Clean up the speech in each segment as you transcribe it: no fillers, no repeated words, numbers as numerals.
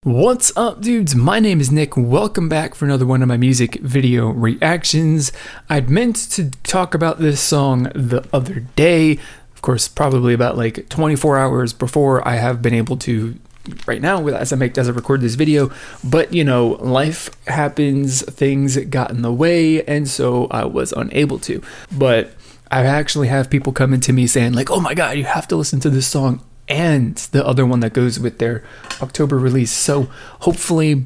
What's up, dudes? My name is Nick. Welcome back for another one of my music video reactions. I'd meant to talk about this song the other day, of course, probably about like 24 hours before I have been able to right now as I record this video, but you know, life happens, things got in the way, and so I was unable to. But I actually have people coming to me saying like, oh my god, you have to listen to this song and the other one that goes with their October release. So hopefully,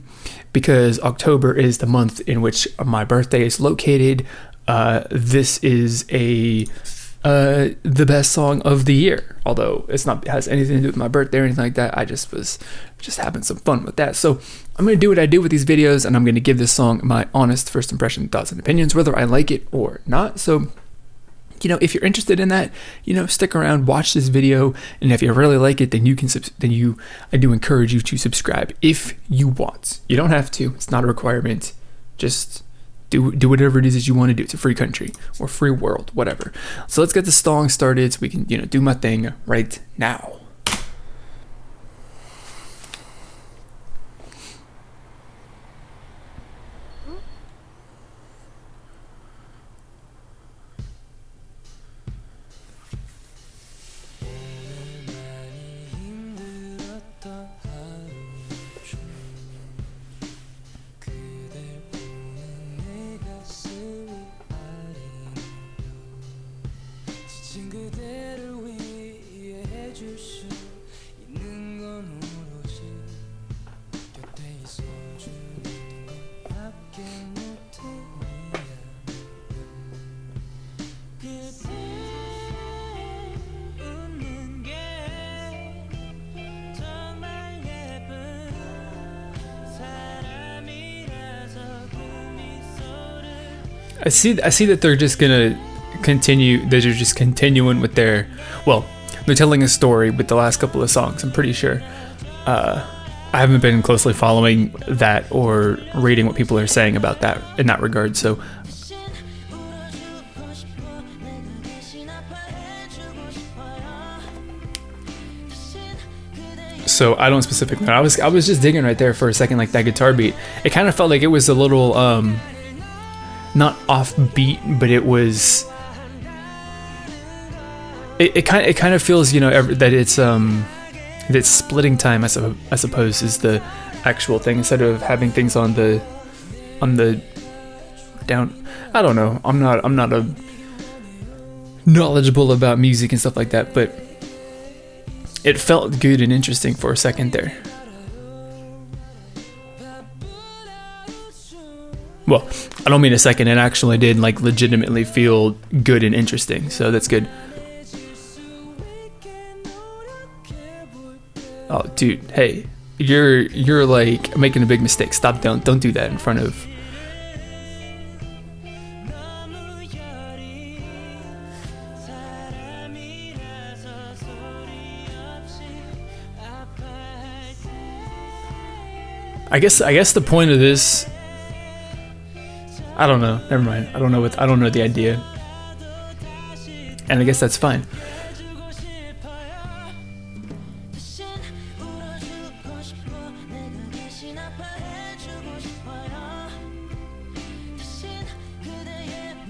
because October is the month in which my birthday is located, this is the best song of the year. Although it has anything to do with my birthday or anything like that. I just was having some fun with that. So I'm gonna do what I do with these videos, and I'm gonna give this song my honest first impression, thoughts, and opinions, whether I like it or not. So, you know, if you're interested in that, you know, stick around, watch this video, and if you really like it, then I do encourage you to subscribe if you want. You don't have to; it's not a requirement. Just do whatever it is that you want to do. It's a free country or free world, whatever. So let's get the song started, so we can, you know, do my thing right now. I see that they're just gonna continue. They're just continuing with their, well, they're telling a story with the last couple of songs. I'm pretty sure. I haven't been closely following that or reading what people are saying about that in that regard. So I don't specifically know. I was just digging right there for a second, like that guitar beat. It kind of felt like it was a little not offbeat, but it was. It kind of feels, you know, that it's splitting time, I suppose, is the actual thing, instead of having things on the down. I don't know. I'm not a knowledgeable about music and stuff like that, but it felt good and interesting for a second there. Well, I don't mean a second. It actually did, like, legitimately feel good and interesting. So that's good. Oh, dude, hey, you're like making a big mistake. Stop! Don't do that in front of. I guess the point of this. I don't know. Never mind. I don't know the idea, and I guess that's fine.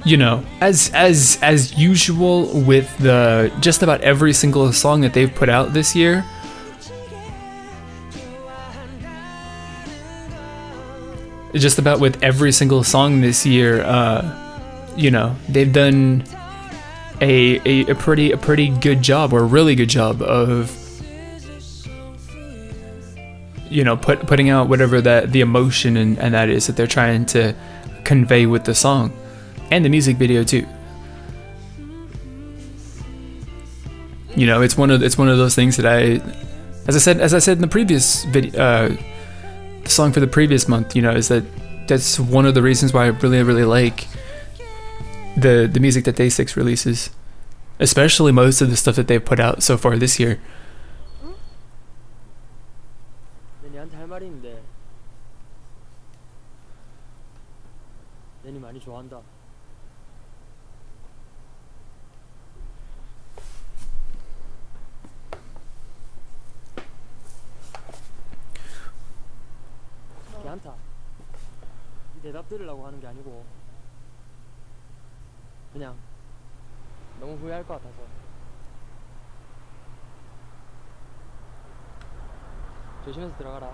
You know, as usual with the just about every single song that they've put out this year, just about with every single song this year, you know, they've done a pretty good job, or a really good job of, you know, putting out whatever the emotion and that is that they're trying to convey with the song and the music video too. You know, it's one of those things that as I said in the previous video, the song for the previous month, you know, is that's one of the reasons why I really like the music that Day6 releases, especially most of the stuff that they've put out so far this year. 않다. 이 대답 들으려고 하는 게 아니고 그냥 너무 후회할 것 같아서. 조심해서 들어가라.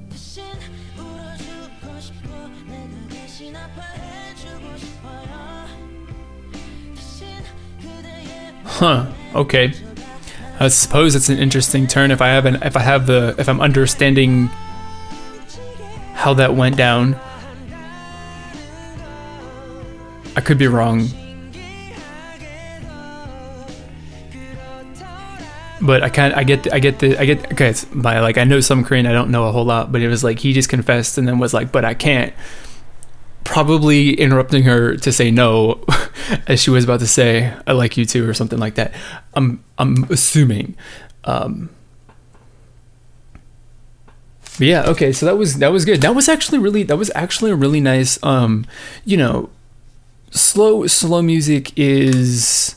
대신 울어주고 싶어. 내가 대신 아파해주고 싶어요. 대신 그대의 Huh. Okay. I suppose it's an interesting turn if I'm understanding how that went down. I could be wrong. But okay, it's by like I know some Korean, I don't know a whole lot, but it was like he just confessed and then was like, but I can't, probably interrupting her to say no as she was about to say I like you too or something like that. I'm assuming. But yeah, okay, so that was good. That was actually a really nice you know, slow music is,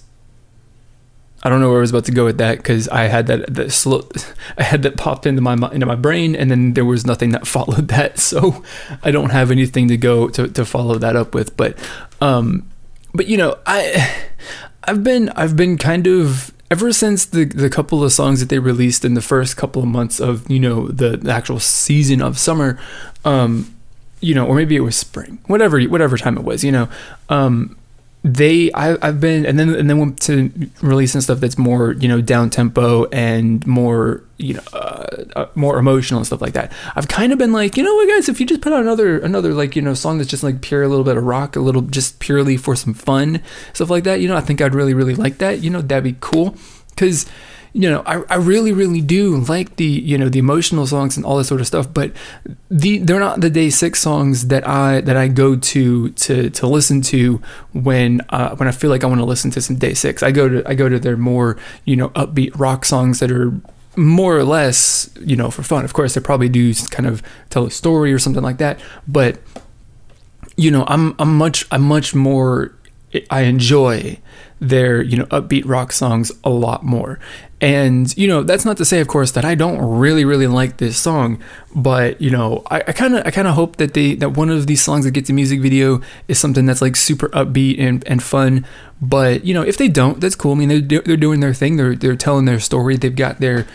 I don't know where I was about to go with that because I had that popped into my brain and then there was nothing that followed that, so I don't have anything to go to follow that up with. But you know, I've been kind of, ever since the couple of songs that they released in the first couple of months of, you know, the actual season of summer, you know, or maybe it was spring, whatever time it was, you know, I've been, and then went to releasing stuff that's more, you know, down tempo and more, you know, more emotional and stuff like that. I've kind of been like, you know what, guys, if you just put out another like, you know, song that's just like pure, a little bit of rock, a little just purely for some fun, stuff like that, you know, I think I'd really like that. You know, that'd be cool, because, you know, I really do like the, you know, the emotional songs and all this sort of stuff, but they're not the Day6 songs that I go to listen to when I feel like I want to listen to some Day6. I go to their more, you know, upbeat rock songs that are more or less, you know, for fun. Of course, they probably do kind of tell a story or something like that, but, you know, I'm much more, I enjoy their, you know, upbeat rock songs a lot more. And, you know, that's not to say, of course, that I don't really like this song, but, you know, I kind of hope that that one of these songs that gets a music video is something that's like super upbeat and fun. But, you know, if they don't, that's cool. I mean, they're doing their thing. They're telling their story. They've got their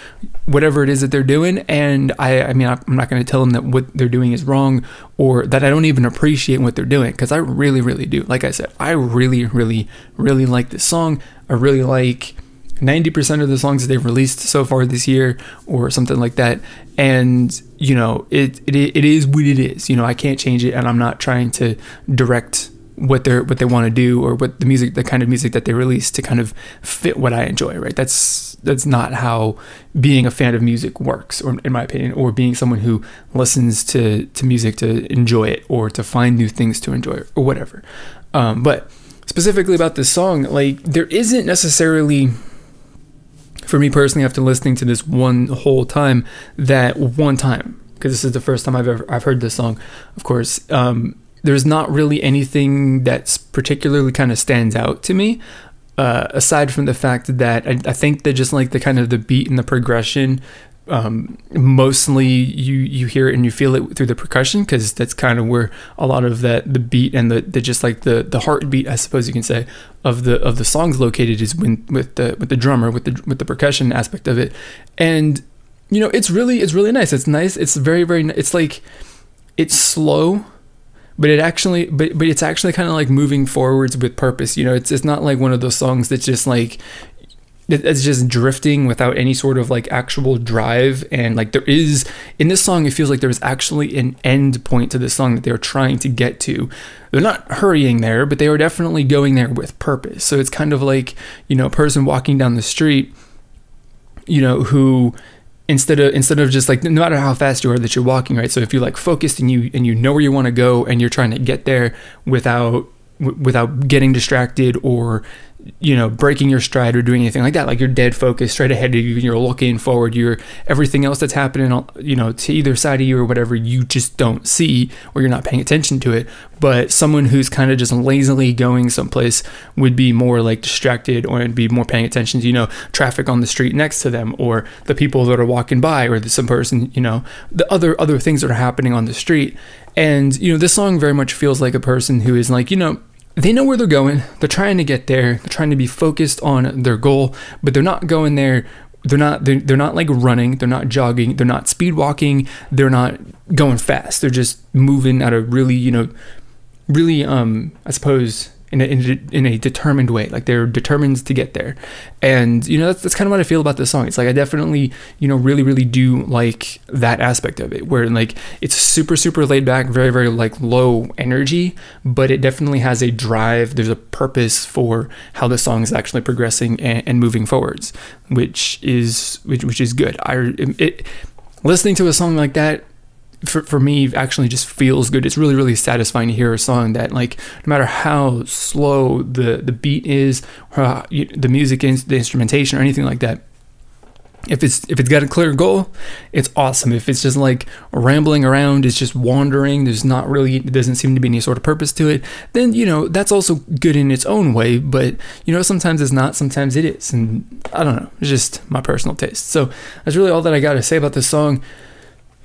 whatever it is that they're doing. And I mean, I'm not going to tell them that what they're doing is wrong or that I don't even appreciate what they're doing, because I really do. Like I said, I really like this song. I really like 90% of the songs that they've released so far this year or something like that. And, you know, it is what it is. You know, I can't change it, and I'm not trying to direct what they want to do or what the kind of music that they release to kind of fit what I enjoy, right? That's not how being a fan of music works, or in my opinion, or being someone who listens to music to enjoy it or to find new things to enjoy or whatever. But specifically about this song, like, there isn't necessarily, for me personally, after listening to this one whole time, that one time, because this is the first time I've heard this song, of course, there's not really anything that's particularly kind of stands out to me, aside from the fact that I think that just like the kind of the beat and the progression, mostly you hear it and you feel it through the percussion, because that's kind of where a lot of the beat and the just like the heartbeat, I suppose you can say, of the songs located is with the drummer, with the percussion aspect of it. And, you know, it's really nice. It's nice. It's very it's like, it's slow, but it's actually kind of like moving forwards with purpose. You know, it's not like one of those songs that's just like, it's just drifting without any sort of like actual drive. And like, there is, in this song, it feels like there's actually an end point to the song that they're trying to get to. They're not hurrying there, but they are definitely going there with purpose. So it's kind of like, you know, a person walking down the street, you know, who instead of just like, no matter how fast you are that you're walking, right? So if you're like focused and you know where you want to go and you're trying to get there without getting distracted or breaking your stride or doing anything like that. Like you're dead focused straight ahead of you, you're looking forward, you're everything else that's happening, to either side of you or whatever, you just don't see, or you're not paying attention to it. But someone who's kind of just lazily going someplace would be more like distracted, or be more paying attention to, traffic on the street next to them, or the people that are walking by, or some person, the other things that are happening on the street. And, this song very much feels like a person who is like, they know where they're going. They're trying to get there. They're trying to be focused on their goal, but they're not going there. They're not like running. They're not jogging. They're not speed walking. They're not going fast. They're just moving at a really, I suppose, in a determined way. Like they're determined to get there. And, that's kind of what I feel about this song. It's like, I definitely, really, really do like that aspect of it, where like it's super, super laid back, very, very like low energy, but it definitely has a drive. There's a purpose for how the song is actually progressing and moving forwards, which is good. Listening to a song like that, for me, actually just feels good. It's really, really satisfying to hear a song that, like, no matter how slow the beat is, the music is, the instrumentation, or anything like that, if it's got a clear goal, it's awesome. If it's just like rambling around, it's just wandering, there doesn't seem to be any sort of purpose to it, then, that's also good in its own way. But, sometimes it's not, sometimes it is. And I don't know, it's just my personal taste. So that's really all that I got to say about this song.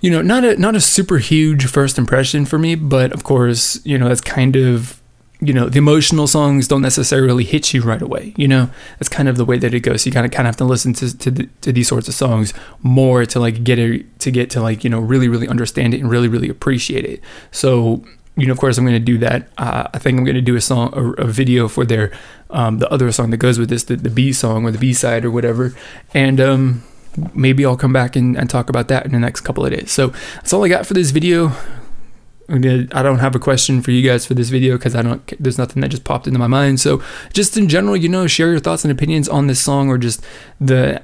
Not a super huge first impression for me, but of course, that's kind of, the emotional songs don't necessarily hit you right away. That's kind of the way that it goes. So you kind of have to listen to these sorts of songs more to like get to like, really, really understand it and really, really appreciate it. So, of course, I'm going to do that. I think I'm going to do a video for their, the other song that goes with this, the B song or the B side or whatever. And, maybe I'll come back and talk about that in the next couple of days. So that's all I got for this video. I don't have a question for you guys for this video because there's nothing that just popped into my mind. So just in general, share your thoughts and opinions on this song, or just the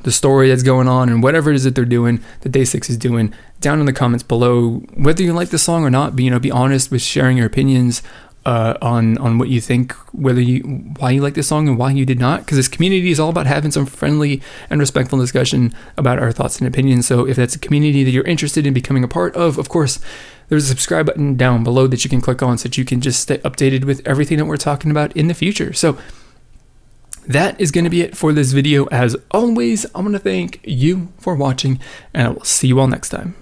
story that's going on and whatever it is that they're doing, that Day6 is doing, down in the comments below. Whether you like the song or not, be honest with sharing your opinions on what you think, why you like this song and why you did not, because this community is all about having some friendly and respectful discussion about our thoughts and opinions. So if that's a community that you're interested in becoming a part of course, there's a subscribe button down below that you can click on so that you can just stay updated with everything that we're talking about in the future. So that is going to be it for this video. As always, I'm going to thank you for watching, and I will see you all next time.